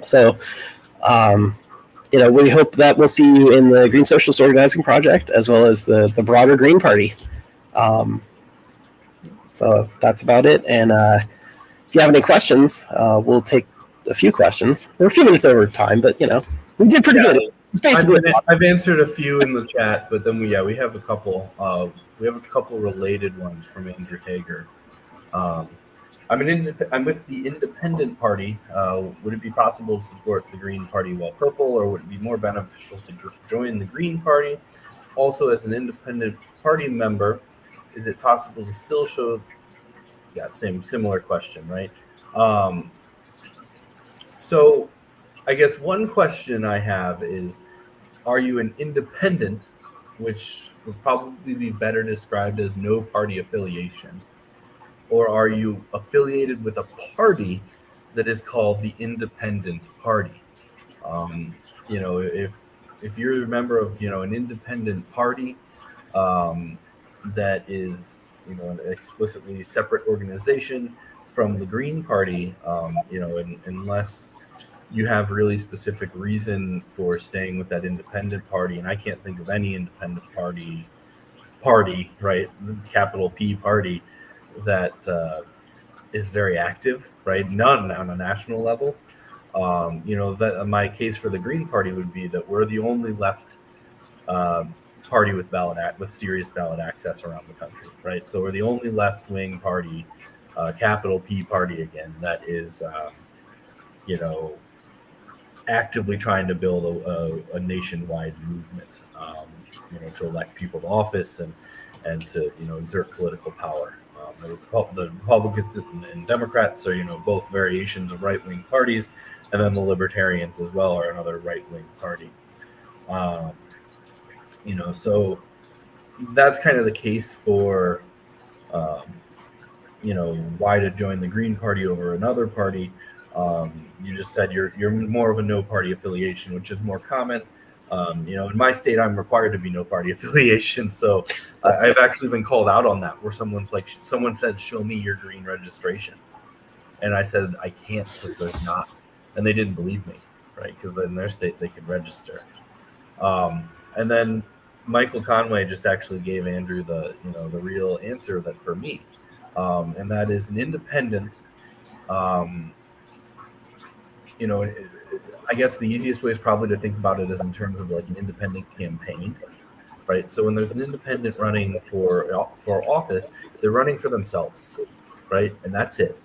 So, um, we hope that we'll see you in the Green Socialist Organizing Project as well as the broader Green Party. So that's about it. And if you have any questions, we'll take a few questions. We're a few minutes over time, but we did pretty good. Basically, I've answered a few in the chat, but then we have a couple. We have a couple related ones from Andrew Hager. I'm with the Independent Party. Would it be possible to support the Green Party while purple, or would it be more beneficial to join the Green Party? Also, as an Independent Party member, is it possible to still show? Yeah, similar question, right? So I guess one question I have is, are you an independent, which would probably be better described as no party affiliation, or are you affiliated with a party that is called the Independent Party? If you're a member of an independent party that is an explicitly separate organization from the Green Party, unless you have really specific reason for staying with that independent party, and I can't think of any independent party, right, capital P party, that is very active, right? None on a national level. That my case for the Green Party would be that we're the only left party with serious ballot access around the country, right? So we're the only left-wing party, capital P party again, that is actively trying to build a nationwide movement, to elect people to office and to exert political power. The Republicans and Democrats are both variations of right-wing parties, and then the Libertarians as well are another right-wing party. So that's kind of the case for why to join the Green Party over another party. You just said you're more of a no party affiliation, which is more common. In my state, I'm required to be no party affiliation. So I've actually been called out on that, where someone said, "Show me your green registration," and I said I can't because there's not, and they didn't believe me, right? Because in their state they could register. And then Michael Conway just actually gave Andrew the real answer that for me, and that is an independent. I guess the easiest way is probably to think about it as in terms of like an independent campaign, right? So when there's an independent running for office, they're running for themselves, right? And that's it.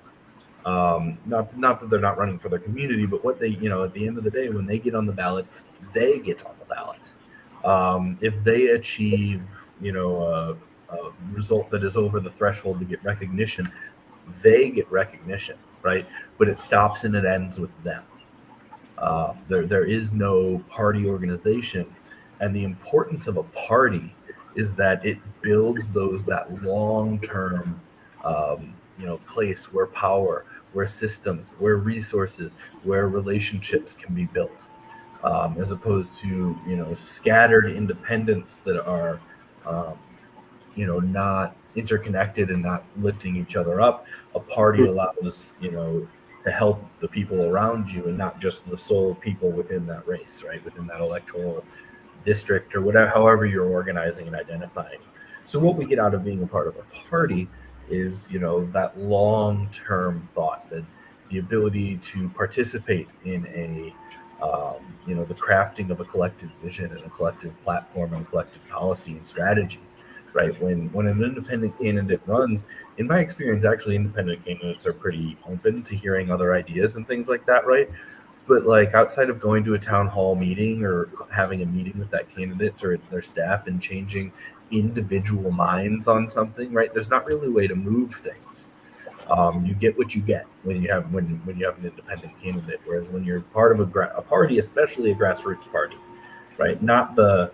Not that they're not running for their community, but what they, at the end of the day, when they get on the ballot, they get on the ballot. If they achieve, a result that is over the threshold to get recognition, they get recognition, right? But it stops and it ends with them. There is no party organization, and the importance of a party is that it builds that long-term, place where power, where systems, where resources, where relationships can be built, as opposed to scattered independents that are not interconnected and not lifting each other up. A party allows to help the people around you and not just the sole people within that race, right? Within that electoral district or whatever, however you're organizing and identifying. So what we get out of being a part of a party is, that long-term thought, that the ability to participate in a, the crafting of a collective vision and a collective platform and collective policy and strategy, right? When an independent candidate runs, in my experience, actually independent candidates are pretty open to hearing other ideas and things like that, right? But like outside of going to a town hall meeting or having a meeting with that candidate or their staff and changing individual minds on something, right? There's not really a way to move things. You get what you get when you have an independent candidate. Whereas when you're part of a party, especially a grassroots party, right? Not the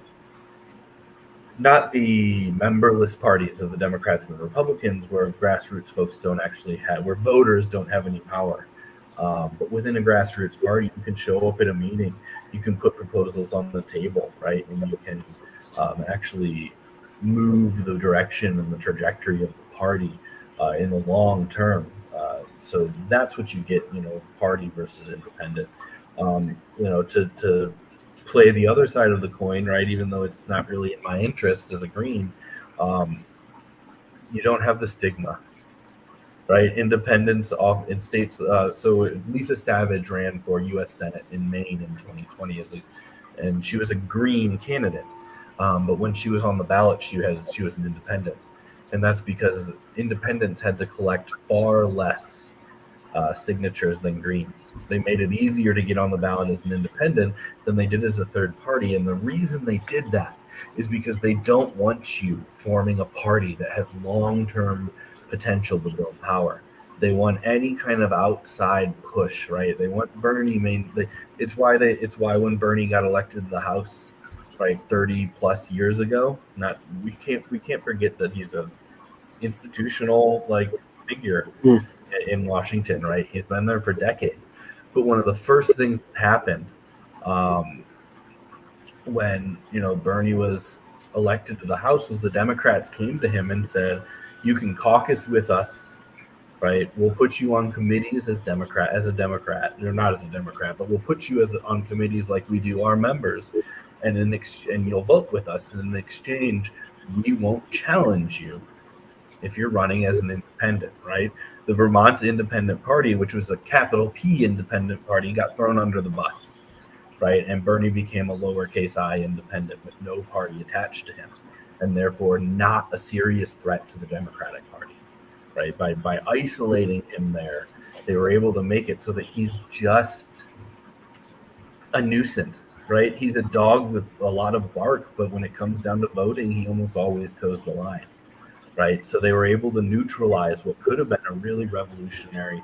memberless parties of the Democrats and the Republicans, where grassroots folks where voters don't have any power. But within a grassroots party, you can show up at a meeting, you can put proposals on the table, right? And you can actually move the direction and the trajectory of the party in the long term. So that's what you get, party versus independent. to play the other side of the coin, right? Even though it's not really in my interest as a Green, you don't have the stigma, right? Independents off in states. So Lisa Savage ran for U.S. Senate in Maine in 2020 and she was a Green candidate. But when she was on the ballot, she was an independent, and that's because independents had to collect far less signatures than Greens. They made it easier to get on the ballot as an independent than they did as a third party, and the reason they did that is because they don't want you forming a party that has long-term potential to build power. They want any kind of outside push, right? They want Bernie. It's why when Bernie got elected to the House, right, 30 plus years ago. Not we can't forget that he's a institutional figure Mm. in Washington, right? He's been there for decades. But one of the first things that happened when Bernie was elected to the House was the Democrats came to him and said, "You can caucus with us, right? We'll put you on committees as a Democrat, or not as a Democrat, but we'll put you on committees like we do our members, and and you'll vote with us. And in exchange, we won't challenge you if you're running as an independent," right? The Vermont Independent Party, which was a capital P independent party, got thrown under the bus, right? And Bernie became a lowercase I independent with no party attached to him, and therefore not a serious threat to the Democratic Party, right? By isolating him there, they were able to make it so that he's just a nuisance, right? He's a dog with a lot of bark, but when it comes down to voting, he almost always toes the line, right? So they were able to neutralize what could have been a really revolutionary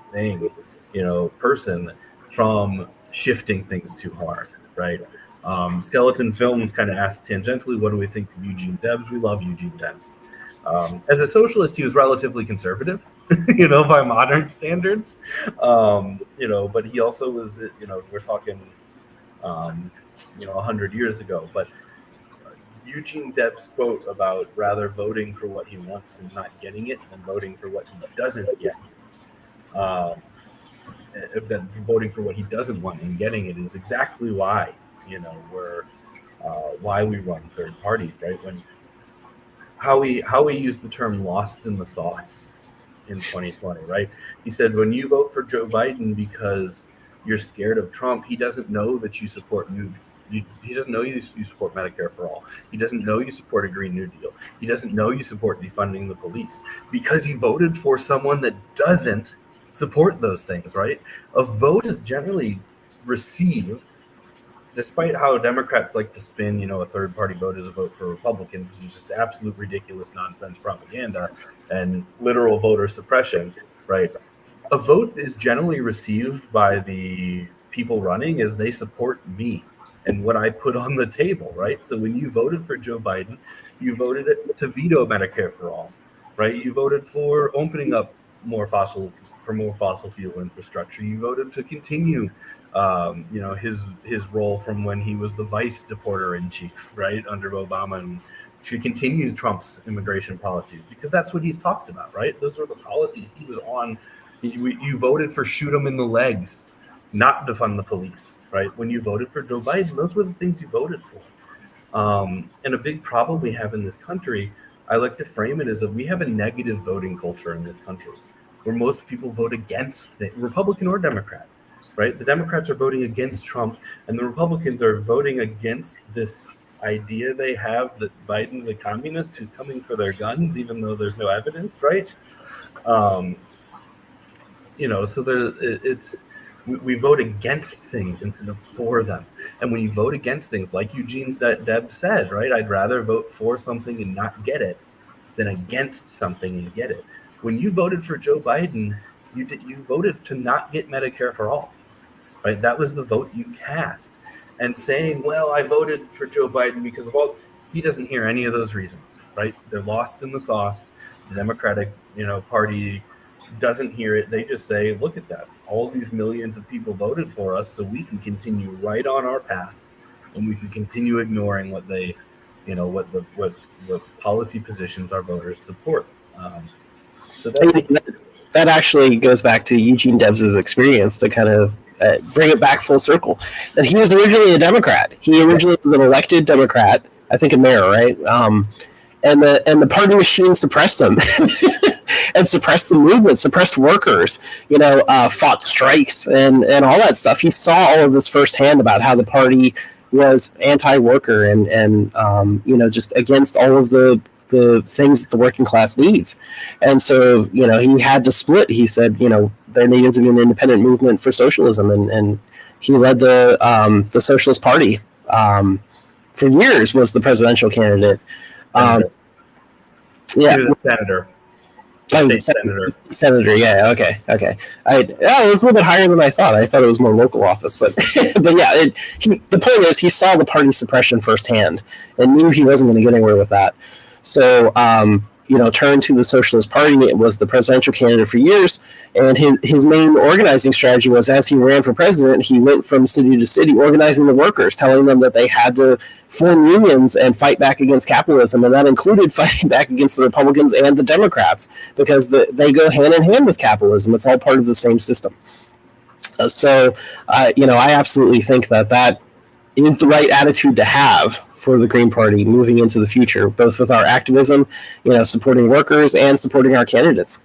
person from shifting things too hard, right? Skeleton Films kind of asked tangentially, what do we think of Eugene Debs? We love Eugene Debs. As a socialist, he was relatively conservative, by modern standards, but he also was, we're talking, 100 years ago. But Eugene Debs' quote about rather voting for what he wants and not getting it than voting for what he doesn't get, than voting for what he doesn't want and getting it is exactly why, why we run third parties, right? When Howie used the term "lost in the sauce" in 2020, right? He said, when you vote for Joe Biden because you're scared of Trump, he doesn't know that you support he doesn't know you support Medicare for all. He doesn't know you support a Green New Deal. He doesn't know you support defunding the police because you voted for someone that doesn't support those things, right? A vote is generally received, despite how Democrats like to spin, a third-party vote as a vote for Republicans, which is just absolute ridiculous nonsense propaganda and literal voter suppression, right? A vote is generally received by the people running as they support me and what I put on the table, right? So when you voted for Joe Biden, you voted to veto Medicare for all, right? You voted for opening up more fossil fuel infrastructure. You voted to continue, his role from when he was the vice deporter in chief, right, under Obama, and to continue Trump's immigration policies because that's what he's talked about, right? Those are the policies he was on. You voted for shoot him in the legs, not defund the police, right? When you voted for Joe Biden, those were the things you voted for. And a big problem we have in this country, I like to frame it as we have a negative voting culture in this country where most people vote against Republican or Democrat, right? The Democrats are voting against Trump and the Republicans are voting against this idea they have that Biden's a communist who's coming for their guns, even though there's no evidence, right? So we vote against things instead of for them. And when you vote against things, like Eugene Debs said, right, I'd rather vote for something and not get it than against something and get it. When you voted for Joe Biden, you voted to not get Medicare for all, right? That was the vote you cast. And saying, well, I voted for Joe Biden because of all, he doesn't hear any of those reasons, right? They're lost in the sauce. The Democratic, Party doesn't hear it. They just say, look at that. All these millions of people voted for us so we can continue right on our path and we can continue ignoring what they, what policy positions our voters support. So that's that actually goes back to Eugene Debs's experience to kind of bring it back full circle. That he was originally a Democrat. He originally was an elected Democrat, I think a mayor, right? And the party machine suppressed him and suppressed the movement, suppressed workers, fought strikes and all that stuff. He saw all of this firsthand about how the party was anti-worker and just against all of the things that the working class needs. And so, he had to split. He said, there needed to be an independent movement for socialism. And he led the Socialist Party for years, was the presidential candidate. Yeah, he was a senator. I was a senator. Yeah. Okay. It was a little bit higher than I thought. I thought it was more local office, but but yeah. The point is, he saw the party suppression firsthand and knew he wasn't going to get anywhere with that. So, turned to the Socialist Party. It was the presidential candidate for years, and his main organizing strategy was, as he ran for president, he went from city to city organizing the workers, telling them that they had to form unions and fight back against capitalism, and that included fighting back against the Republicans and the Democrats, because they go hand in hand with capitalism. It's all part of the same system. So, I absolutely think that is the right attitude to have for the Green Party moving into the future, both with our activism, supporting workers and supporting our candidates.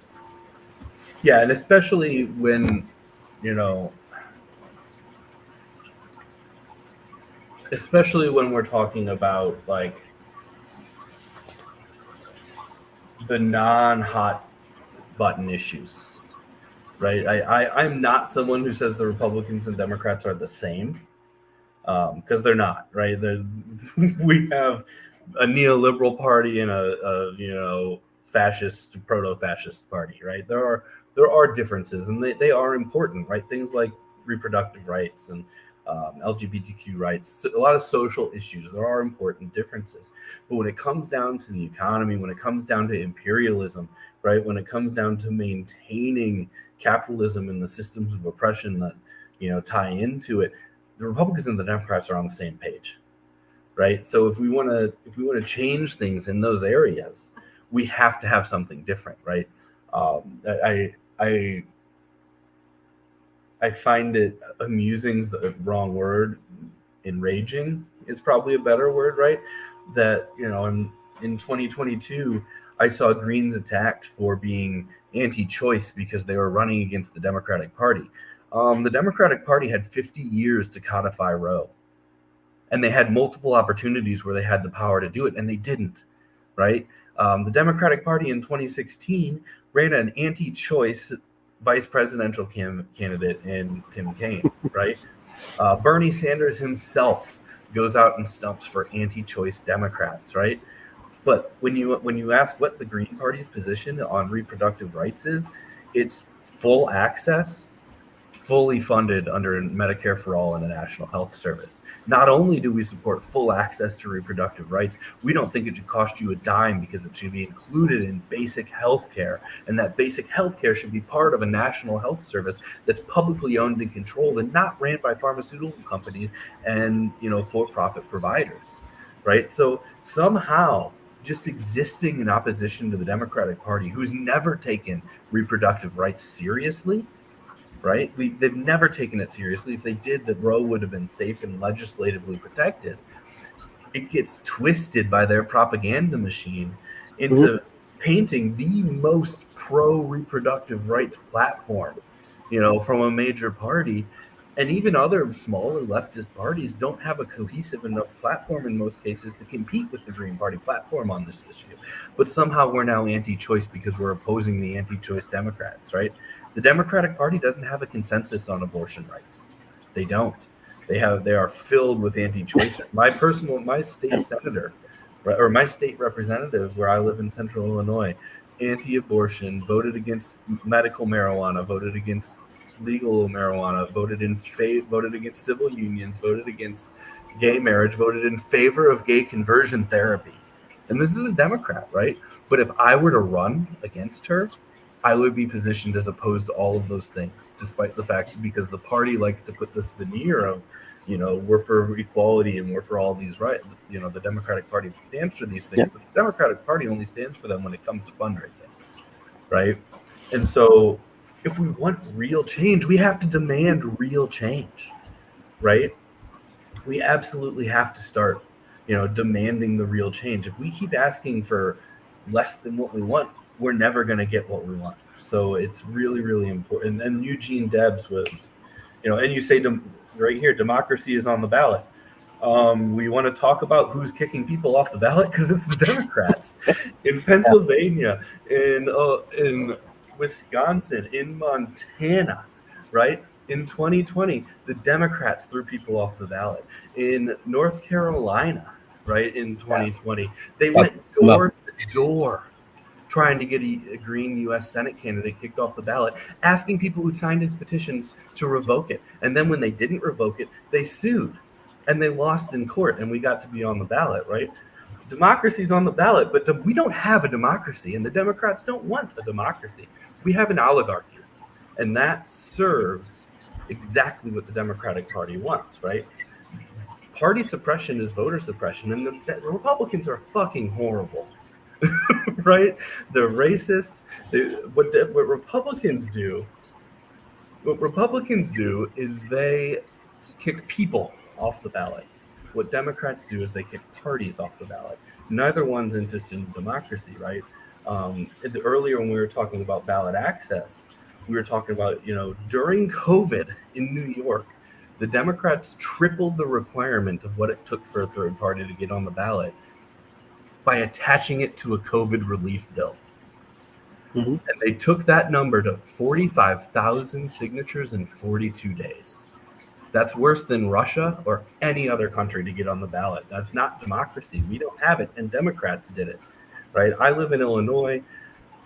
Yeah, and especially when, especially when we're talking about like the non-hot button issues, right? I'm not someone who says the Republicans and Democrats are the same. Because they're not, right? We have a neoliberal party and a fascist, proto-fascist party, right? There are differences, and they are important, right? Things like reproductive rights and LGBTQ rights, a lot of social issues. There are important differences, but when it comes down to the economy, when it comes down to imperialism, right? When it comes down to maintaining capitalism and the systems of oppression that tie into it, the Republicans and the Democrats are on the same page, right? So if we want to change things in those areas, we have to have something different, right? I find it amusing is the wrong word. Enraging is probably a better word, right? That in 2022, I saw Greens attacked for being anti-choice because they were running against the Democratic Party. The Democratic Party had 50 years to codify Roe, and they had multiple opportunities where they had the power to do it, and they didn't, right? The Democratic Party in 2016 ran an anti-choice vice presidential candidate in Tim Kaine, right? Bernie Sanders himself goes out and stumps for anti-choice Democrats, right? But when you ask what the Green Party's position on reproductive rights is, it's full access, fully funded under Medicare for All and a national health service. Not only do we support full access to reproductive rights, we don't think it should cost you a dime because it should be included in basic health care, and that basic health care should be part of a national health service that's publicly owned and controlled and not ran by pharmaceutical companies and for-profit providers, right? So somehow just existing in opposition to the Democratic Party, who's never taken reproductive rights seriously, right? They've never taken it seriously. If they did, the Roe would have been safe and legislatively protected. It gets twisted by their propaganda machine into painting the most pro-reproductive rights platform, from a major party. And even other smaller leftist parties don't have a cohesive enough platform in most cases to compete with the Green Party platform on this issue. But somehow we're now anti-choice because we're opposing the anti-choice Democrats, right? The Democratic Party doesn't have a consensus on abortion rights. They don't. They are filled with anti-choice. My state senator, or my state representative, where I live in Central Illinois, anti-abortion, voted against medical marijuana, voted against legal marijuana, voted against civil unions, voted against gay marriage, voted in favor of gay conversion therapy. And this is a Democrat, right? But if I were to run against her, I would be positioned as opposed to all of those things, despite the fact because the party likes to put this veneer of, we're for equality and we're for all these rights. The Democratic Party stands for these things, but the Democratic Party only stands for them when it comes to fundraising, right? And so if we want real change, we have to demand real change, right? We absolutely have to start, demanding the real change. If we keep asking for less than what we want, we're never going to get what we want. So it's really, really important. And Eugene Debs was, and you say right here, democracy is on the ballot. We want to talk about who's kicking people off the ballot because it's the Democrats in Pennsylvania, in Wisconsin, in Montana, right? In 2020, the Democrats threw people off the ballot. In North Carolina, right, in 2020, they went door to door trying to get a green U.S. Senate candidate kicked off the ballot, asking people who signed his petitions to revoke it. And then when they didn't revoke it, they sued. And they lost in court, and we got to be on the ballot, right? Democracy's on the ballot, but we don't have a democracy, and the Democrats don't want a democracy. We have an oligarchy, and that serves exactly what the Democratic Party wants, right? Party suppression is voter suppression, and the Republicans are fucking horrible, right? They're racist. What Republicans do is they kick people off the ballot. What Democrats do is they kick parties off the ballot. Neither one's interested in democracy, right? Earlier when we were talking about ballot access, we were talking about, during COVID in New York, the Democrats tripled the requirement of what it took for a third party to get on the ballot by attaching it to a COVID relief bill. Mm-hmm. And they took that number to 45,000 signatures in 42 days. That's worse than Russia or any other country to get on the ballot. That's not democracy. We don't have it, and Democrats did it, right? I live in Illinois.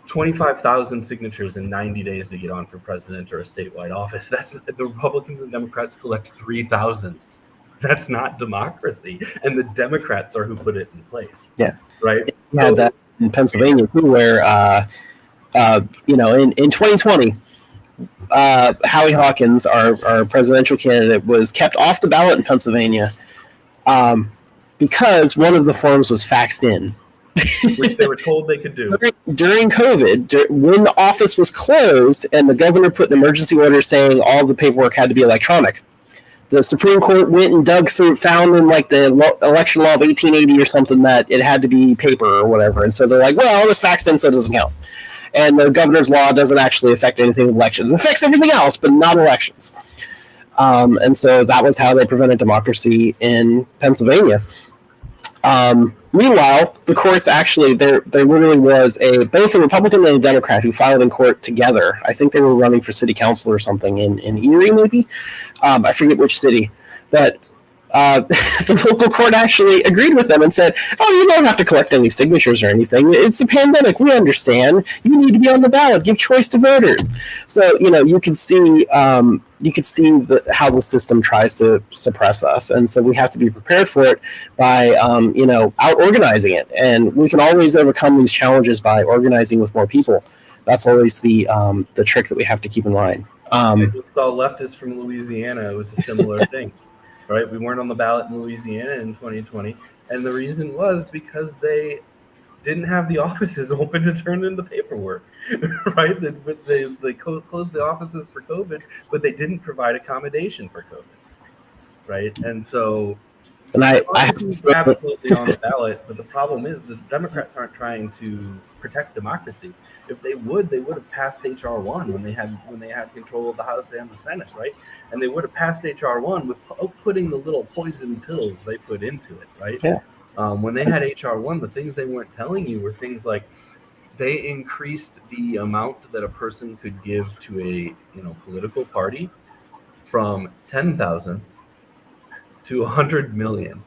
25,000 signatures in 90 days to get on for president or a statewide office. That's the Republicans and Democrats collect 3,000. That's not democracy, and the Democrats are who put it in place. Yeah, right. Yeah, so, that in Pennsylvania too, where in 2020. Howie Hawkins, our presidential candidate, was kept off the ballot in Pennsylvania because one of the forms was faxed in. Which they were told they could do. During COVID, when the office was closed and the governor put an emergency order saying all the paperwork had to be electronic, the Supreme Court went and dug through, found in like the election law of 1880 or something that it had to be paper or whatever. And so they're like, well, it was faxed in, so it doesn't count. And the governor's law doesn't actually affect anything with elections. It affects everything else, but not elections. And so that was how they prevented democracy in Pennsylvania. Meanwhile, the courts actually, there literally was both a Republican and a Democrat who filed in court together. I think they were running for city council or something in Erie, maybe. I forget which city. But the local court actually agreed with them and said, oh, you don't have to collect any signatures or anything. It's a pandemic. We understand. You need to be on the ballot. Give choice to voters. So, you can see how the system tries to suppress us. And so we have to be prepared for it by, out-organizing it. And we can always overcome these challenges by organizing with more people. That's always the trick that we have to keep in mind. I just saw leftists from Louisiana. It was a similar thing. Right, we weren't on the ballot in Louisiana in 2020, and the reason was because they didn't have the offices open to turn in the paperwork. Right, they closed the offices for COVID, but they didn't provide accommodation for COVID. Right, and so I absolutely on the ballot, but the problem is the Democrats aren't trying to protect democracy. If they would have passed H.R. 1 when they had control of the House and the Senate, right? And they would have passed H.R. 1 with putting the little poison pills they put into it, right? Yeah. When they had H.R. 1, the things they weren't telling you were things like they increased the amount that a person could give to a political party from 10,000 to 100 million.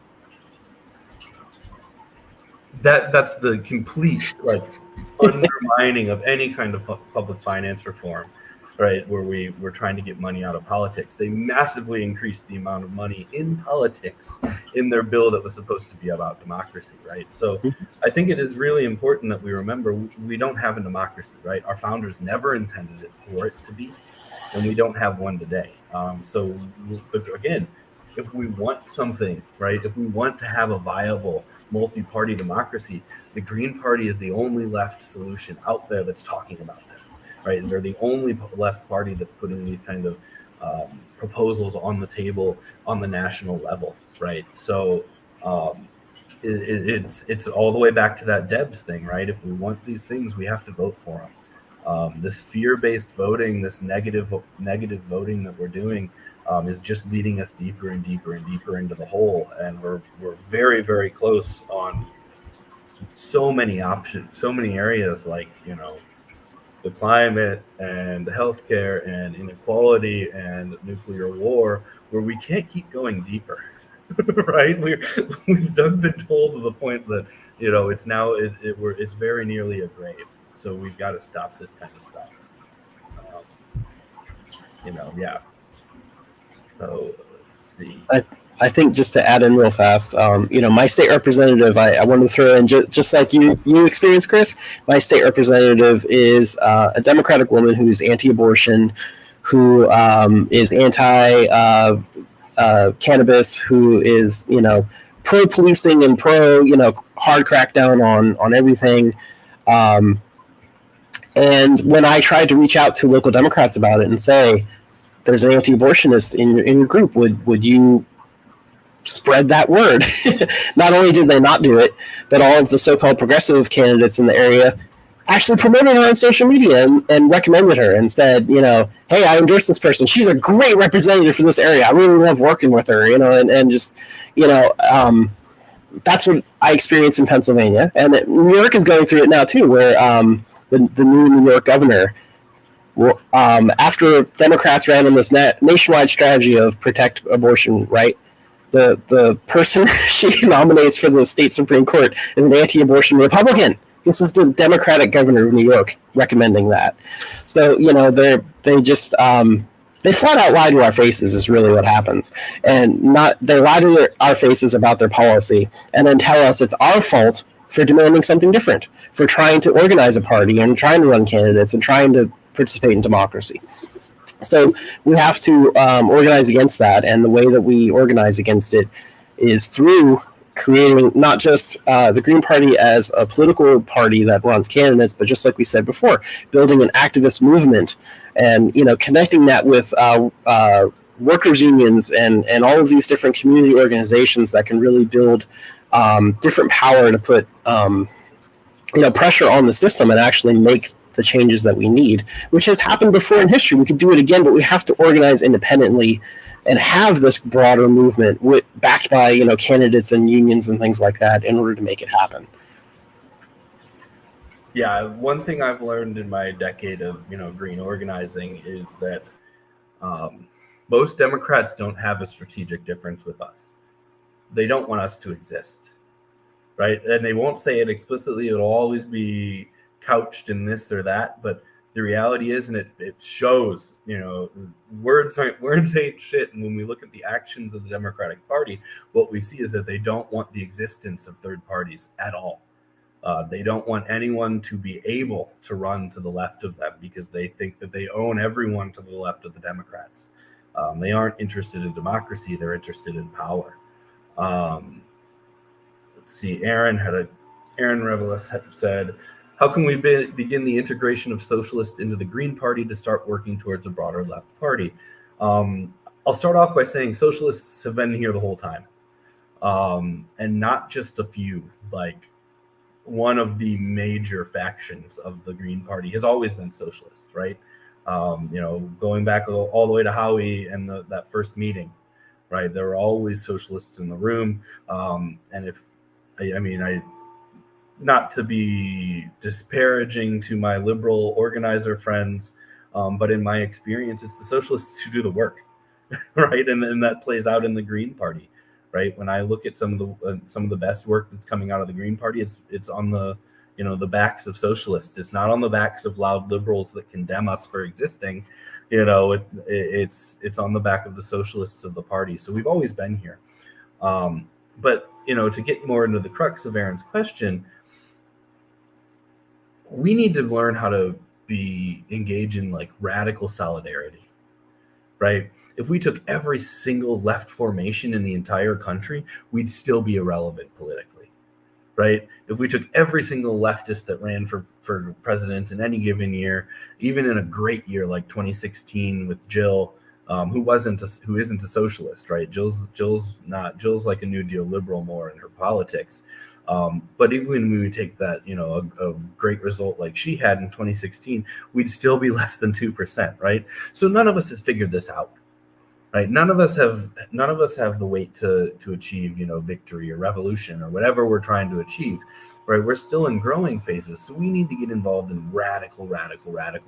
That's the complete undermining of any kind of public finance reform, right? Where we're trying to get money out of politics. They massively increased the amount of money in politics in their bill that was supposed to be about democracy, right? So I think it is really important that we remember we don't have a democracy, right? Our founders never intended it for it to be, and we don't have one today. So again, if we want something, right? If we want to have a viable multi-party democracy, the Green Party is the only left solution out there that's talking about this. right? They're the only left party that's putting these kind of proposals on the table on the national level, right? So it's all the way back to that Debs thing, right? If we want these things, we have to vote for them. This fear-based voting, this negative voting that we're doing, is just leading us deeper and deeper and deeper into the hole, and we're very, very close on so many options, so many areas, like the climate and healthcare and inequality and nuclear war, where we can't keep going deeper. Right? We've been told to the point that it's now it's very nearly a grave. So we've got to stop this kind of stuff. Yeah. So let's see. I think just to add in real fast, my state representative, I wanted to throw in just like you experienced, Chris. My state representative is a Democratic woman who's anti-abortion, who is anti-cannabis, who is pro-policing and pro hard crackdown on everything. And when I tried to reach out to local Democrats about it and say, there's an anti-abortionist in your group, would you spread that word? Not only did they not do it, but all of the so-called progressive candidates in the area actually promoted her on social media and recommended her and said, hey, I endorse this person. She's a great representative for this area. I really love working with her, and just, that's what I experienced in Pennsylvania. And New York is going through it now too, where the new New York governor, after Democrats ran on this nationwide strategy of protect abortion, right? The person she nominates for the state Supreme Court is an anti-abortion Republican. This is the Democratic governor of New York recommending that. So they just they flat out lie to our faces is really what happens, and they lie to our faces about their policy, and then tell us it's our fault for demanding something different, for trying to organize a party and trying to run candidates and trying to participate in democracy. So we have to organize against that, and the way that we organize against it is through creating not just the Green Party as a political party that runs candidates, but just like we said before, building an activist movement and connecting that with workers' unions and all of these different community organizations that can really build different power to put pressure on the system and actually make the changes that we need, which has happened before in history. We could do it again, but we have to organize independently and have this broader movement backed by candidates and unions and things like that in order to make it happen. Yeah, one thing I've learned in my decade of green organizing is that most Democrats don't have a strategic difference with us. They don't want us to exist, right? And they won't say it explicitly. It'll always be couched in this or that, but the reality is, and it shows, words ain't shit. And when we look at the actions of the Democratic Party, what we see is that they don't want the existence of third parties at all. They don't want anyone to be able to run to the left of them because they think that they own everyone to the left of the Democrats. They aren't interested in democracy. They're interested in power. Let's see. Aaron Revelis said, how can we begin the integration of Socialist into the Green Party to start working towards a broader left party? I'll start off by saying Socialists have been here the whole time. And not just a few, like one of the major factions of the Green Party has always been Socialist, right? Going back all the way to Howie and that first meeting, right? There were always Socialists in the room. And not to be disparaging to my liberal organizer friends, but in my experience, it's the Socialists who do the work, right? And that plays out in the Green Party, right? When I look at some of the best work that's coming out of the Green Party, it's on the the backs of Socialists. It's not on the backs of loud liberals that condemn us for existing. It's on the back of the Socialists of the party. So we've always been here. But to get more into the crux of Aaron's question, we need to learn how to engage in like radical solidarity, right? If we took every single left formation in the entire country, we'd still be irrelevant politically, right? If we took every single leftist that ran for president in any given year, even in a great year like 2016 with Jill, who isn't a socialist, right? Jill's like a New Deal liberal more in her politics. But even when we would take that, a great result like she had in 2016, we'd still be less than 2%, right? So none of us has figured this out, right? None of us have the weight to achieve, victory or revolution or whatever we're trying to achieve, right? We're still in growing phases. So we need to get involved in radical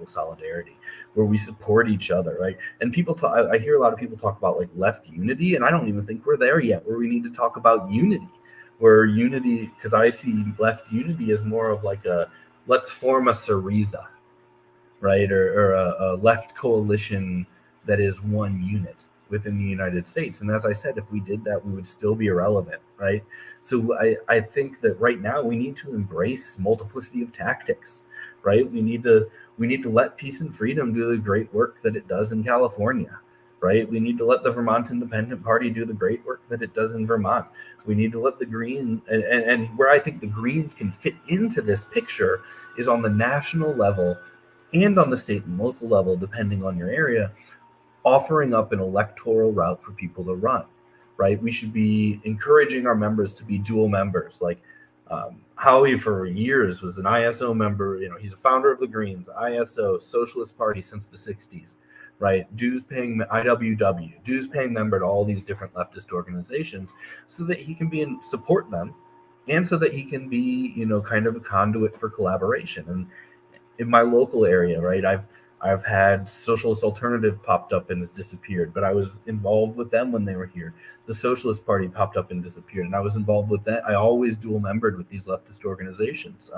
solidarity where we support each other, right? And I hear a lot of people talk about like left unity, and I don't even think we're there yet where we need to talk about unity. Where unity, because I see left unity as more of like let's form a Syriza, right? Or a left coalition that is one unit within the United States. And as I said, if we did that, we would still be irrelevant, right? So I think that right now we need to embrace multiplicity of tactics, right? We need to let Peace and Freedom do the great work that it does in California, right? We need to let the Vermont Independent Party do the great work that it does in Vermont. We need to let the Green, and where I think the Greens can fit into this picture is on the national level and on the state and local level, depending on your area, offering up an electoral route for people to run, right? We should be encouraging our members to be dual members. Like Howie for years was an ISO member. He's a founder of the Greens, ISO, Socialist Party since the 60s. Right, dues paying IWW, dues paying member to all these different leftist organizations, so that he can support them, and so that he can be, kind of a conduit for collaboration. And in my local area, right, I've had Socialist Alternative popped up and has disappeared, but I was involved with them when they were here. The Socialist Party popped up and disappeared, and I was involved with that. I always dual membered with these leftist organizations.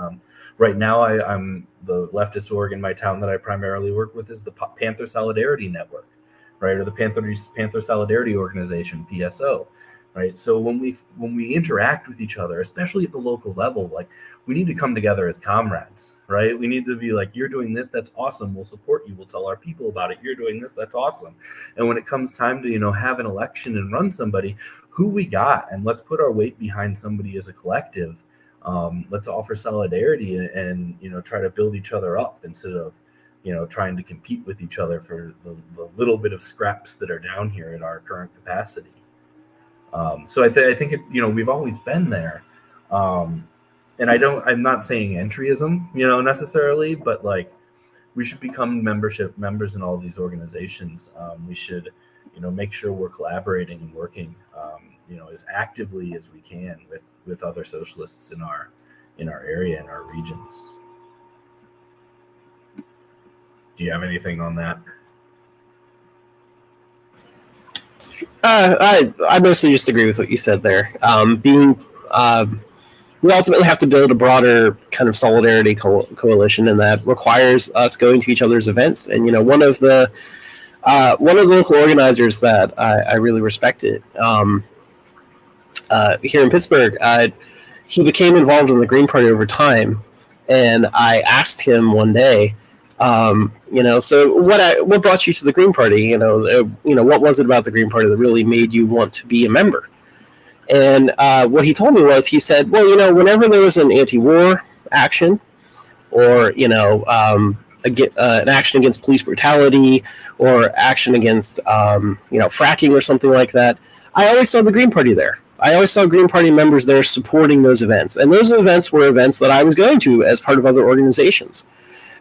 Right now, I'm the leftist org in my town that I primarily work with is the Panther Solidarity Network, right, or the Panther Solidarity Organization, PSO. Right. So when we interact with each other, especially at the local level, like we need to come together as comrades, right? We need to be like, you're doing this, that's awesome. We'll support you. We'll tell our people about it. You're doing this, that's awesome. And when it comes time to, have an election and run somebody, who we got, and let's put our weight behind somebody as a collective. Let's offer solidarity and try to build each other up instead of, trying to compete with each other for the little bit of scraps that are down here at our current capacity. So I think we've always been there, and I'm not saying entryism, necessarily, but like we should become members in all these organizations. We should, make sure we're collaborating and working, as actively as we can with other socialists in our area, in our regions. Do you have anything on that? I mostly just agree with what you said there. We ultimately have to build a broader kind of solidarity coalition, and that requires us going to each other's events. And one of the local organizers that I really respected here in Pittsburgh, he became involved in the Green Party over time, and I asked him one day, so what brought you to the Green Party? What was it about the Green Party that really made you want to be a member? And what he told me was, he said, well, whenever there was an anti-war action, or an action against police brutality, or action against fracking or something like that, I always saw the Green Party there. I always saw Green Party members there supporting those events, and those events were events that I was going to as part of other organizations.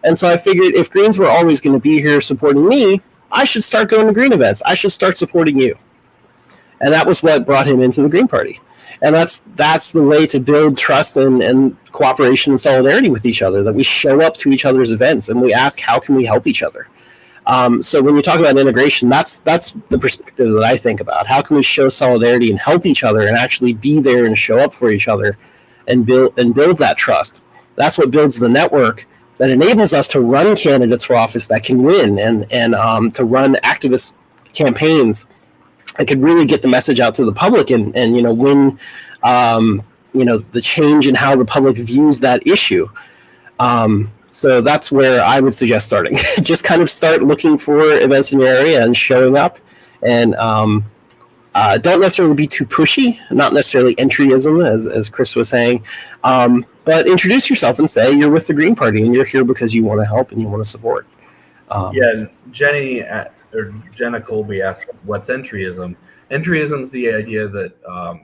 And so I figured if Greens were always going to be here supporting me, I should start going to Green events. I should start supporting you. And that was what brought him into the Green Party. And that's the way to build trust and cooperation and solidarity with each other, that we show up to each other's events and we ask, how can we help each other? So when you talk about integration, that's the perspective that I think about. How can we show solidarity and help each other and actually be there and show up for each other and build that trust? That's what builds the network that enables us to run candidates for office that can win, and to run activist campaigns that could really get the message out to the public and win the change in how the public views that issue. So that's where I would suggest starting. Just kind of start looking for events in your area and showing up, and Don't necessarily be too pushy, not necessarily entryism, as Chris was saying, but introduce yourself and say you're with the Green Party and you're here because you want to help and you want to support. Yeah, Jenna Colby asked, "What's entryism?" Entryism is the idea that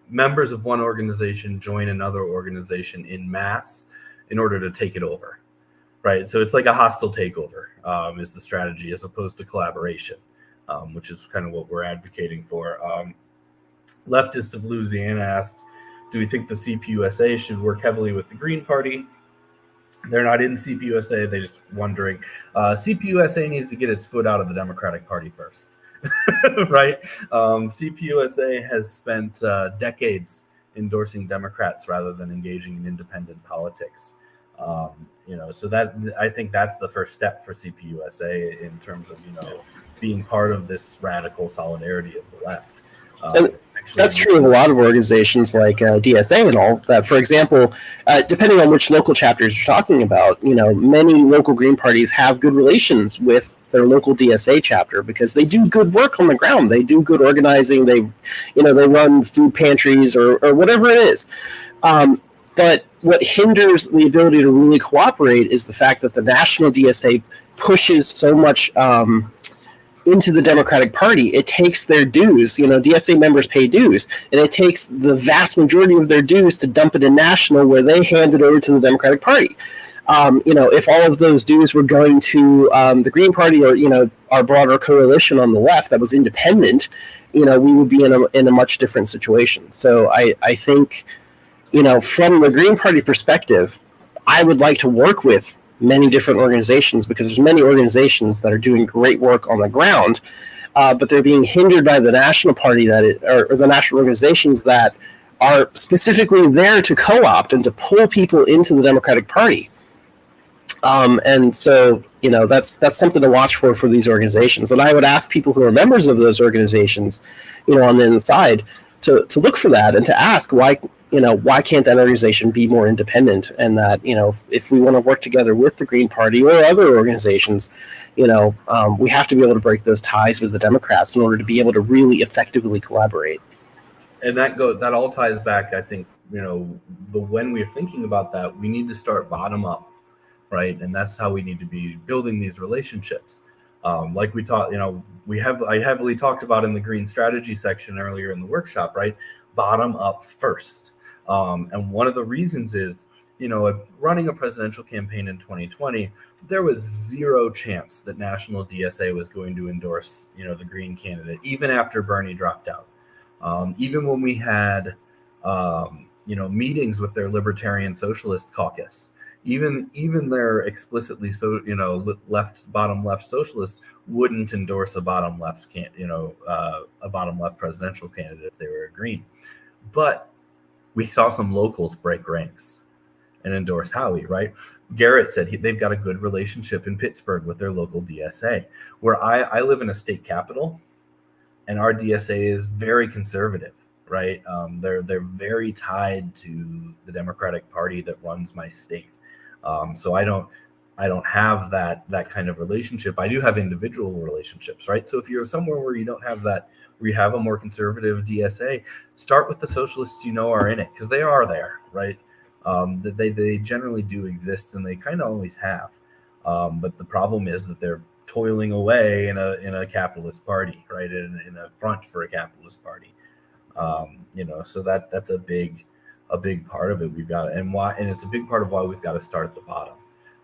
members of one organization join another organization in mass in order to take it over, right? So it's like a hostile takeover is the strategy, as opposed to collaboration, which is kind of what we're advocating for. Leftist of Louisiana asked, "Do we think the CPUSA should work heavily with the Green Party?" They're not in CPUSA. They're just wondering. CPUSA needs to get its foot out of the Democratic Party first, right? CPUSA has spent decades endorsing Democrats rather than engaging in independent politics. So that I think that's the first step for CPUSA in terms of being part of this radical solidarity of the left. That's true of a lot of organizations like DSA and all that. For example, depending on which local chapters you're talking about, many local Green parties have good relations with their local DSA chapter because they do good work on the ground. They do good organizing. They run food pantries or whatever it is. But what hinders the ability to really cooperate is the fact that the national DSA pushes so much into the Democratic Party. It takes their dues. DSA members pay dues, and it takes the vast majority of their dues to dump it in national, where they hand it over to the Democratic Party. If all of those dues were going to the Green Party or our broader coalition on the left that was independent, we would be in a much different situation. So I think, from the Green Party perspective, I would like to work with many different organizations because there's many organizations that are doing great work on the ground, but they're being hindered by the national party or the national organizations that are specifically there to co-opt and to pull people into the Democratic Party. And so, that's something to watch for these organizations. And I would ask people who are members of those organizations, on the inside, to look for that and to ask why can't that organization be more independent, and that if we want to work together with the Green Party or other organizations, we have to be able to break those ties with the Democrats in order to be able to really effectively collaborate. And that all ties back, I think, when we're thinking about that, we need to start bottom up, right? And that's how we need to be building these relationships. Like we taught, I heavily talked about in the Green Strategy section earlier in the workshop, right? Bottom up first. And one of the reasons is, running a presidential campaign in 2020, there was zero chance that national DSA was going to endorse, the Green candidate, even after Bernie dropped out. Even when we had, meetings with their Libertarian Socialist caucus, even their explicitly bottom left socialists wouldn't endorse a bottom left presidential candidate if they were a Green. But we saw some locals break ranks and endorse Howie, right? Garrett said they've got a good relationship in Pittsburgh with their local DSA. Where I live in a state capital, and our DSA is very conservative, right? They're very tied to the Democratic Party that runs my state. So I don't have that kind of relationship. I do have individual relationships, right? So if you're somewhere where you don't have that, where you have a more conservative DSA, start with the socialists are in it, because they are there, right? They generally do exist, and they kind of always have. But the problem is that they're toiling away in a capitalist party, right? In a front for a capitalist party. So that's a big part of it. We've got, and it's a big part of why we've got to start at the bottom,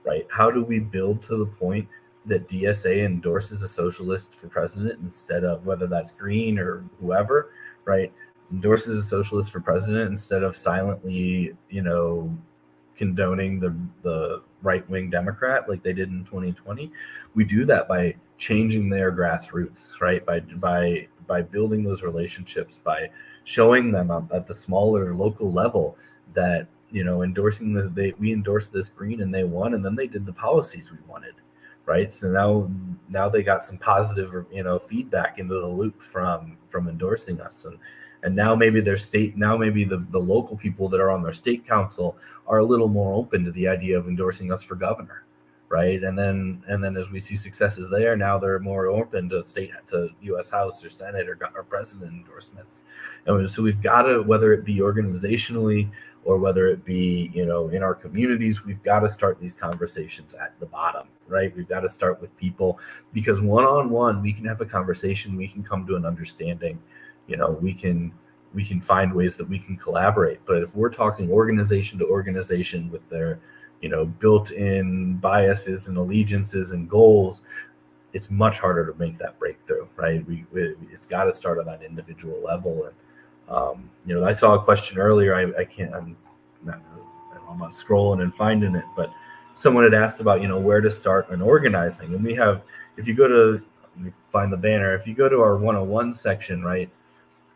right? How do we build to the point that DSA endorses a socialist for president instead of, whether that's Green or whoever, right? Endorses a socialist for president instead of silently, condoning the right-wing Democrat like they did in 2020. We do that by changing their grassroots, right? By building those relationships, by showing them at the smaller local level that, endorsing we endorsed this Green and they won, and then they did the policies we wanted, right? So now they got some positive, feedback into the loop from endorsing us, and now maybe the local people that are on their state council are a little more open to the idea of endorsing us for governor, right? And then as we see successes there, now they're more open to U.S. House or Senate or president endorsements. And so we've got to, whether it be organizationally or whether it be, in our communities, we've got to start these conversations at the bottom, right? We've got to start with people, because one-on-one, we can have a conversation, we can come to an understanding, we can find ways that we can collaborate. But if we're talking organization to organization with their, built-in biases and allegiances and goals, it's much harder to make that breakthrough, right? It's got to start on that individual level. And I saw a question earlier. I'm not scrolling and finding it, but someone had asked about where to start in organizing. And we have, if you go to, let me find the banner, if you go to our 101 section, right,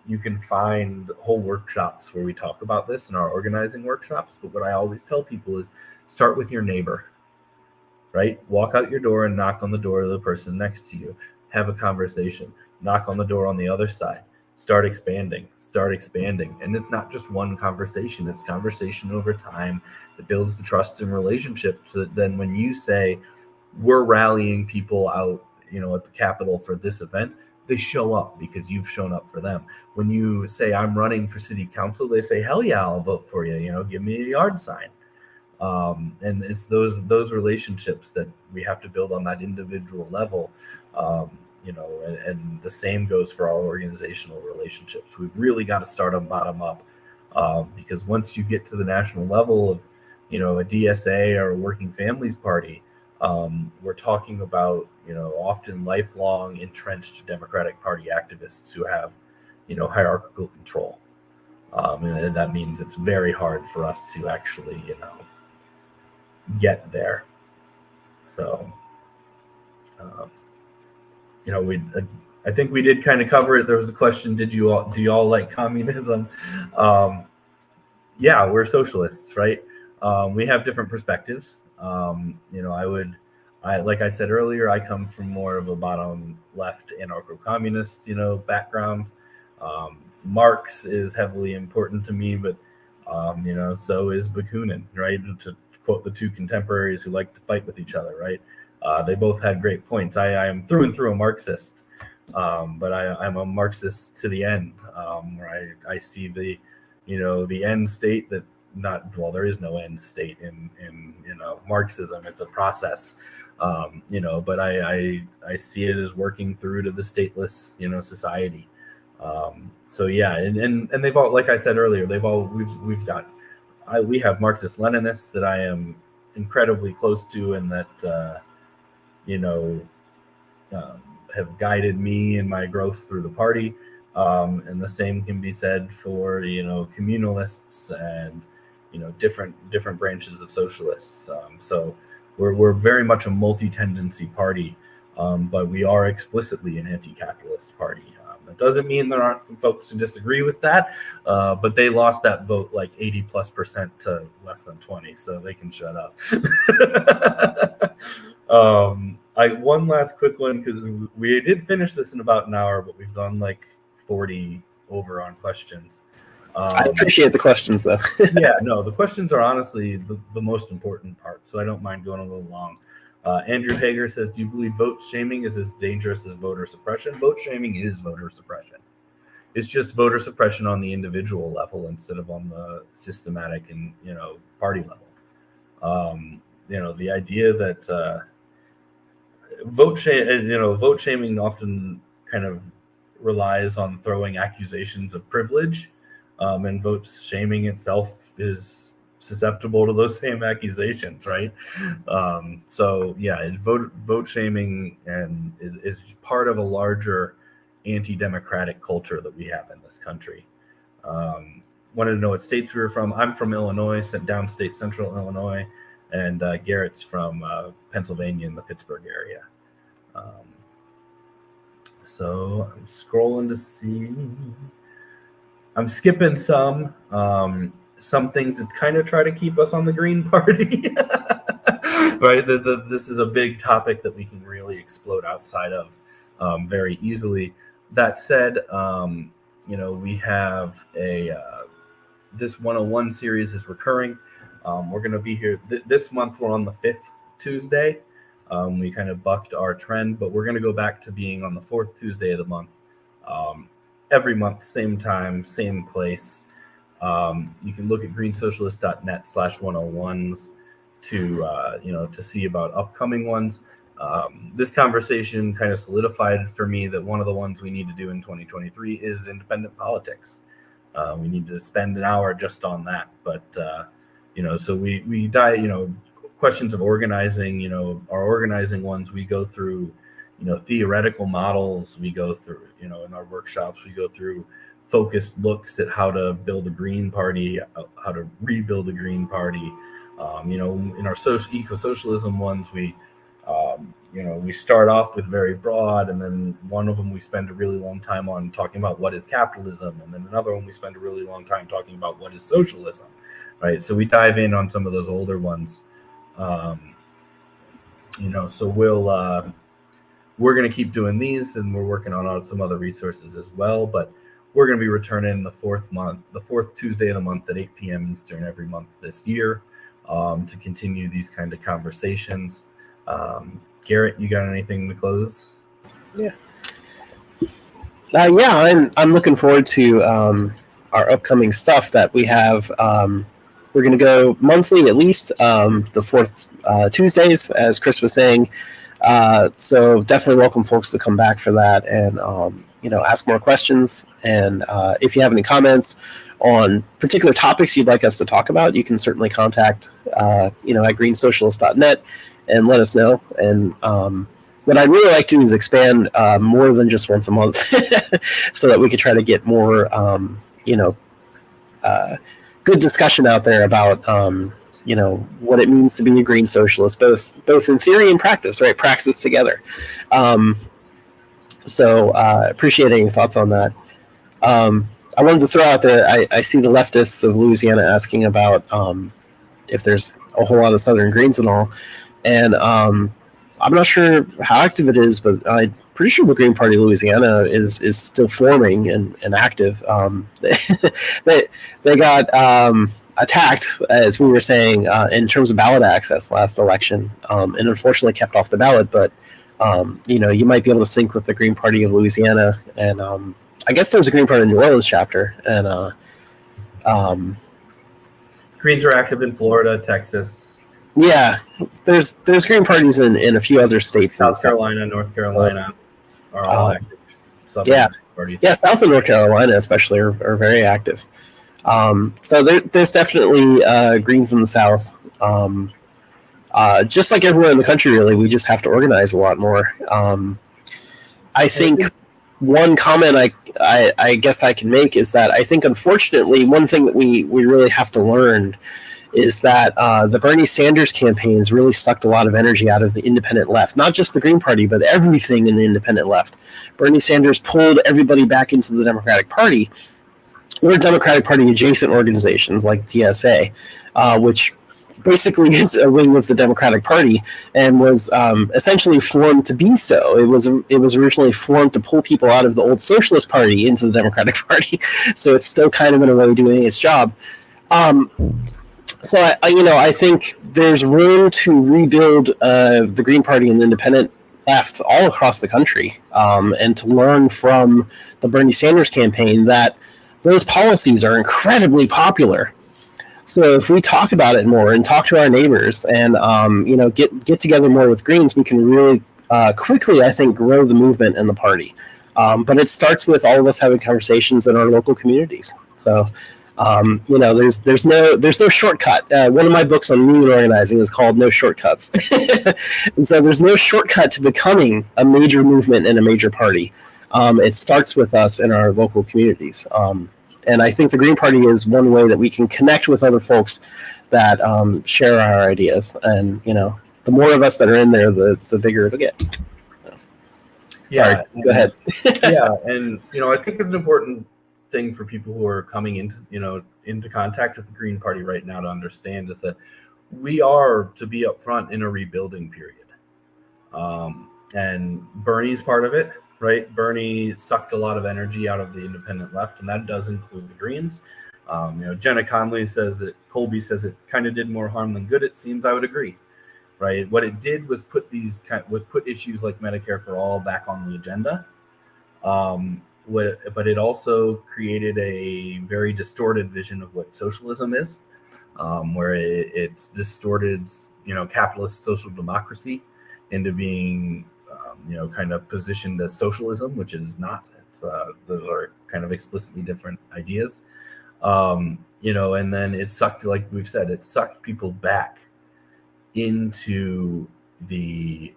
you can find whole workshops where we talk about this in our organizing workshops. But what I always tell people is start with your neighbor, right? Walk out your door and knock on the door of the person next to you. Have a conversation. Knock on the door on the other side. Start expanding. And it's not just one conversation. It's conversation over time that builds the trust and relationship. So that then when you say, we're rallying people out, at the Capitol for this event, they show up because you've shown up for them. When you say, I'm running for city council, they say, hell yeah, I'll vote for you. Give me a yard sign. And it's those relationships that we have to build on that individual level. And the same goes for our organizational relationships. We've really got to start them bottom up, because once you get to the national level of, a DSA or a Working Families Party, we're talking about, often lifelong entrenched Democratic Party activists who have, hierarchical control. And that means it's very hard for us to actually, get there. So, I think we did kind of cover it. There was a question: do you all like communism? Yeah, we're socialists, right? We have different perspectives. Like I said earlier, I come from more of a bottom left anarcho-communist, background. Marx is heavily important to me, but so is Bakunin, right? To quote the two contemporaries who like to fight with each other, right? They both had great points. I am through and through a Marxist, but I'm a Marxist to the end, where I see the end state that there is no end state in Marxism. It's a process, but I see it as working through to the stateless, society. So yeah, and they've all, like I said earlier, we have Marxist Leninists that I am incredibly close to, and that have guided me in my growth through the party. And the same can be said for communalists and different branches of socialists. So we're very much a multi-tendency party, but we are explicitly an anti-capitalist party. It doesn't mean there aren't some folks who disagree with that, but they lost that vote like 80+% to less than 20, so they can shut up. One last quick one, because we did finish this in about an hour, but we've gone like 40 over on questions. I appreciate the questions, though. Yeah, no, the questions are honestly the most important part, so I don't mind going a little long. Andrew Hager says, do you believe vote shaming is as dangerous as voter suppression? Vote shaming is voter suppression. It's just voter suppression on the individual level instead of on the systematic and party level. The idea that vote shaming often kind of relies on throwing accusations of privilege, and vote shaming itself is susceptible to those same accusations, right? So yeah, vote shaming and is part of a larger anti-democratic culture that we have in this country. Wanted to know what states we were from. I'm from Illinois, downstate central Illinois, and Garrett's from Pennsylvania in the Pittsburgh area. So I'm scrolling to see. I'm skipping some things that kind of try to keep us on the Green Party, right? This is a big topic that we can really explode outside of very easily. That said, we have this 101 series is recurring. We're going to be here this month. We're on the 5th Tuesday. We kind of bucked our trend, but we're going to go back to being on the fourth Tuesday of the month. Every month, same time, same place. You can look at greensocialist.net/101s to see about upcoming ones. This conversation kind of solidified for me that one of the ones we need to do in 2023 is independent politics. We need to spend an hour just on that. But so we dive, questions of organizing, our organizing ones, we go through, theoretical models, we go through, in our workshops, we go through focused looks at how to build a Green Party, how to rebuild a Green Party. In our eco-socialism ones, we start off with very broad, and then one of them we spend a really long time on talking about what is capitalism, and then another one we spend a really long time talking about what is socialism, right? So we dive in on some of those older ones. So we're going to keep doing these, and we're working on some other resources as well, but we're going to be returning the fourth Tuesday of the month at 8 p.m. Eastern every month this year, to continue these kind of conversations. Garrett, you got anything to close? Yeah. I'm looking forward to our upcoming stuff that we have. We're going to go monthly at least, the fourth Tuesdays, as Chris was saying. So definitely welcome folks to come back for that and, ask more questions. And if you have any comments on particular topics you'd like us to talk about, you can certainly contact, at greensocialist.net and let us know. And what I'd really like to do is expand more than just once a month so that we could try to get more, good discussion out there about, what it means to be a green socialist, both in theory and practice, right? Practice together. So appreciate any thoughts on that. I wanted to throw out there, I see the leftists of Louisiana asking about if there's a whole lot of Southern Greens and all. And I'm not sure how active it is, but I'm pretty sure the Green Party of Louisiana is still forming and active. They got attacked, as we were saying, in terms of ballot access last election, and unfortunately kept off the ballot. But you might be able to sync with the Green Party of Louisiana, and I guess there's a Green Party of New Orleans chapter, and Greens are active in Florida, Texas. Yeah, there's Green Parties in a few other states. South Carolina, North Carolina are all active. Southern parties. Yeah, South and North Carolina especially are very active. So there's definitely Greens in the South. Just like everywhere in the country, really, we just have to organize a lot more. I think one comment I guess I can make is that I think, unfortunately, one thing that we really have to learn is that the Bernie Sanders campaigns really sucked a lot of energy out of the independent left, not just the Green Party, but everything in the independent left. Bernie Sanders pulled everybody back into the Democratic Party, or Democratic Party adjacent organizations like DSA, which basically is a wing of the Democratic Party and was essentially formed to be so. It was originally formed to pull people out of the old Socialist Party into the Democratic Party, so it's still kind of in a way doing its job. So I think there's room to rebuild the Green Party and the independent left all across the country, and to learn from the Bernie Sanders campaign that those policies are incredibly popular. So if we talk about it more and talk to our neighbors and get together more with Greens, we can really quickly, I think, grow the movement and the party. But it starts with all of us having conversations in our local communities. So. There's no shortcut. One of my books on union organizing is called No Shortcuts. And so there's no shortcut to becoming a major movement and a major party. It starts with us in our local communities. And I think the Green Party is one way that we can connect with other folks that share our ideas. And, the more of us that are in there, the bigger it'll get. Sorry, go ahead. Yeah, and, I think it's an important thing for people who are coming into contact with the Green Party right now to understand is that we are to be up front in a rebuilding period. And Bernie's part of it, right? Bernie sucked a lot of energy out of the independent left, and that does include the Greens. Jenna Conley says Colby says it kind of did more harm than good. It seems I would agree. right? What it did was put issues like Medicare for all back on the agenda. But it also created a very distorted vision of what socialism is, where it's distorted, capitalist social democracy into being, kind of positioned as socialism, which it is not. Those are kind of explicitly different ideas. And then it sucked, like we've said, it sucked people back into the,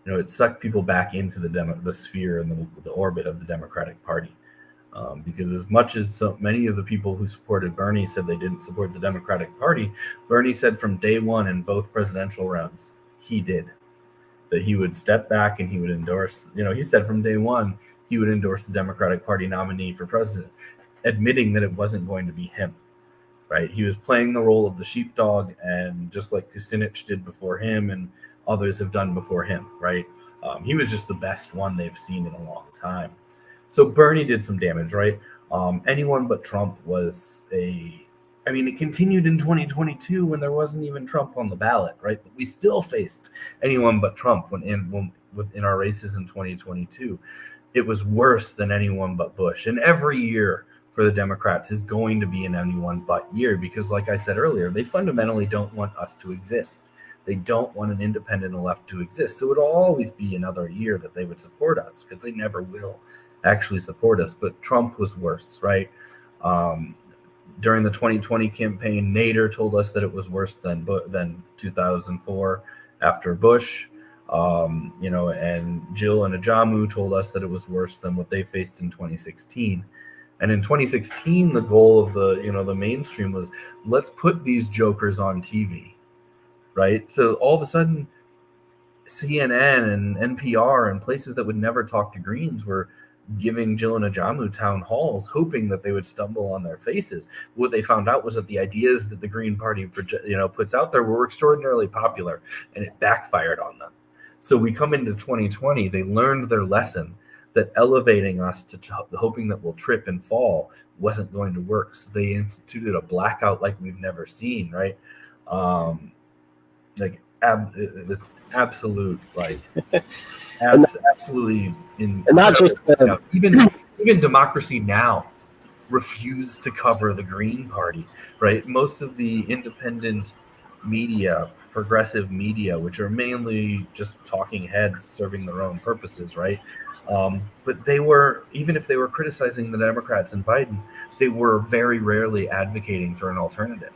it sucked people back into the sphere and the orbit of the Democratic Party. Because as much as so many of the people who supported Bernie said they didn't support the Democratic Party, Bernie said from day one in both presidential rounds, he did. That he would step back and he would endorse, he said from day one, he would endorse the Democratic Party nominee for president, admitting that it wasn't going to be him, right? He was playing the role of the sheepdog, and just like Kucinich did before him and others have done before him, right? He was just the best one they've seen in a long time. So Bernie did some damage, right? Anyone but Trump it continued in 2022 when there wasn't even Trump on the ballot, right? But we still faced anyone but Trump in our races in 2022. It was worse than anyone but Bush. And every year for the Democrats is going to be an anyone but year because, like I said earlier, they fundamentally don't want us to exist. They don't want an independent left to exist. So it'll always be another year that they would support us because they never will actually support us. But Trump was worse, right? During the 2020 campaign, Nader told us that it was worse than 2004 after Bush. And Jill and Ajamu told us that it was worse than what they faced in 2016. And in 2016, the goal of the mainstream was, let's put these jokers on TV, right? So all of a sudden, CNN and NPR and places that would never talk to Greens were giving Jill and Ajamu town halls, hoping that they would stumble on their faces. What they found out was that the ideas that the Green Party puts out there were extraordinarily popular, and it backfired on them. So we come into 2020, they learned their lesson that elevating us to hoping that we'll trip and fall wasn't going to work. So they instituted a blackout like we've never seen, right? It was absolute, absolutely. And not just even Democracy Now! Refused to cover the Green Party, right? Most of the independent media, progressive media, which are mainly just talking heads serving their own purposes, right? But they were, even if they were criticizing the Democrats and Biden, they were very rarely advocating for an alternative,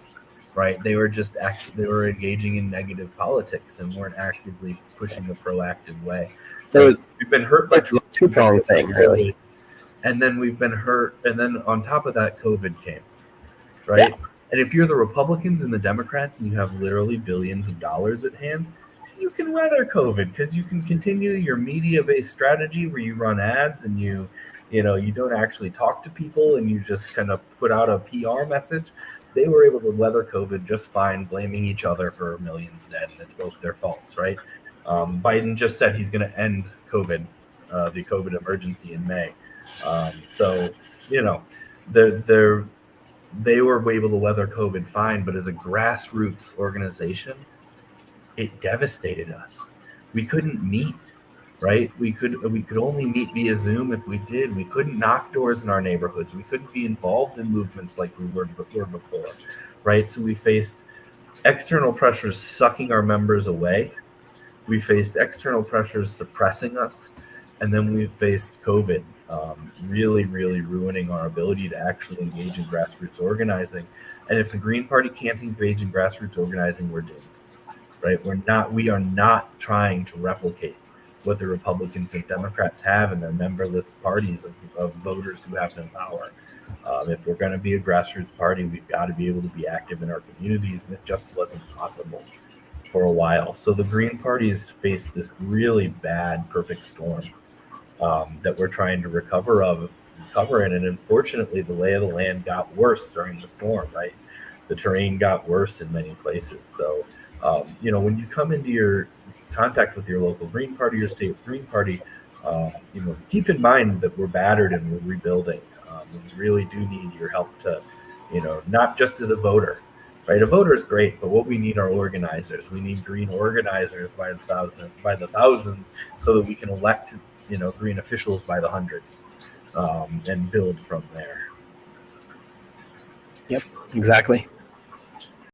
right? They were they were engaging in negative politics and weren't actively pushing a proactive way. We've been hurt by a two-pronged thing, really. And then we've been hurt. And then on top of that, COVID came, right? Yeah. And if you're the Republicans and the Democrats and you have literally billions of dollars at hand, you can weather COVID because you can continue your media-based strategy where you run ads and you don't actually talk to people and you just kind of put out a PR message. They were able to weather COVID just fine, blaming each other for millions dead, and it's both their faults, right? Biden just said he's going to end COVID, the COVID emergency in May. They were able to weather COVID fine, but as a grassroots organization, it devastated us. We couldn't meet, right? We could only meet via Zoom if we did. We couldn't knock doors in our neighborhoods. We couldn't be involved in movements like we were before, right? So we faced external pressures sucking our members away. We faced external pressures suppressing us. And then we faced COVID, really, really ruining our ability to actually engage in grassroots organizing. And if the Green Party can't engage in grassroots organizing, we're doomed, right? We are not trying to replicate what the Republicans and Democrats have in their memberless parties of voters who have no power. If we're going to be a grassroots party, we've got to be able to be active in our communities, and it just wasn't possible for a while. So the Green Party's faced this really bad perfect storm that we're trying to recover in. And unfortunately, the lay of the land got worse during the storm, right? The terrain got worse in many places. So, when you come into your contact with your local Green Party, your state Green Party, keep in mind that we're battered and we're rebuilding. We really do need your help to, not just as a voter, right? A voter is great, but what we need are organizers. We need green organizers by the thousands, so that we can elect, green officials by the hundreds, and build from there. Yep, exactly.